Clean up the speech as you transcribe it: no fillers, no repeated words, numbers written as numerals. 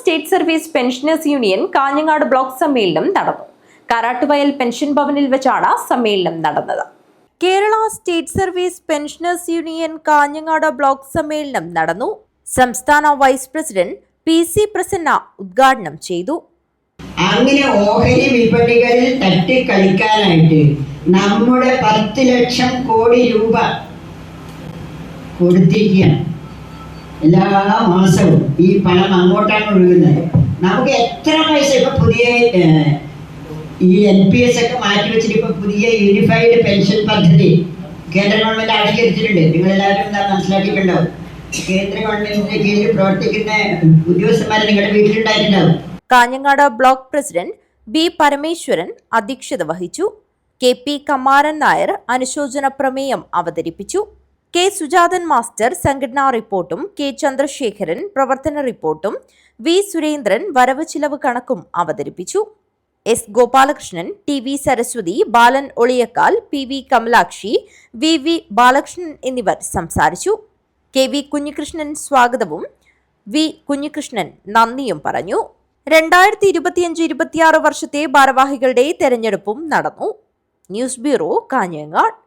State service pensioners union Kanhangad block സമ്മേളനം നടന്നു. കാരാട്ടുവയൽ pension ഭവനിൽ വെച്ചാണ് സമ്മേളനം നടന്നത്. Kerala state service pensioners union Kanhangad block സമ്മേളനം നടന്നു. സംസ്ഥാന വൈസ് പ്രസിഡന്റ് PC പ്രസന്ന ഉദ്ഘാടനം ചെയ്തു. അങ്ങനെ ഓഹരി വിപണികളിൽ തട്ടിക്കളിക്കാനായിട്ട് നമ്മുടെ 10 ലക്ഷം കോടി രൂപ കൊടുത്തിരിക്കുകയാണ്. എല്ലാ മാസവും ഈ പണം അങ്ങോട്ടാണ് ഒഴുകുന്നത്. നമുക്ക് എത്ര പൈസ ഇപ്പൊ പുതിയ ഈ NPS ഒക്കെ മാറ്റി വെച്ചിട്ട് ഇപ്പൊ പുതിയ യൂണിഫൈഡ് പെൻഷൻ പദ്ധതി കേന്ദ്ര ഗവൺമെന്റ് ആവിഷ്കരിച്ചിട്ടുണ്ട്. നിങ്ങളെല്ലാവരും മനസ്സിലാക്കിയിട്ടുണ്ടാവും. കേന്ദ്ര ഗവൺമെന്റിന്റെ കീഴിൽ പ്രവർത്തിക്കുന്ന ഉദ്യോഗസ്ഥന്മാരെ നിങ്ങളുടെ വീട്ടിലുണ്ടായിട്ടുണ്ടാവും. Kanhangad block president B Parameswaran അധ്യക്ഷത വഹിച്ചു. KP കമാരൻ നായർ അനുശോചന പ്രമേയം അവതരിപ്പിച്ചു. K സുജാതൻ മാസ്റ്റർ സംഘടനാ റിപ്പോർട്ടും, K ചന്ദ്രശേഖരൻ പ്രവർത്തന റിപ്പോർട്ടും, V സുരേന്ദ്രൻ വരവ് ചിലവ് കണക്കും അവതരിപ്പിച്ചു. S ഗോപാലകൃഷ്ണൻ, TV സരസ്വതി, ബാലൻ ഒളിയക്കാൽ, PV കമലാക്ഷി, VV ബാലകൃഷ്ണൻ എന്നിവർ സംസാരിച്ചു. KV കുഞ്ഞികൃഷ്ണൻ സ്വാഗതവും V കുഞ്ഞികൃഷ്ണൻ നന്ദിയും പറഞ്ഞു. 2025-26 വർഷത്തെ ഭാരവാഹികളുടെ തെരഞ്ഞെടുപ്പും നടന്നു. News bureau, Kanhangad.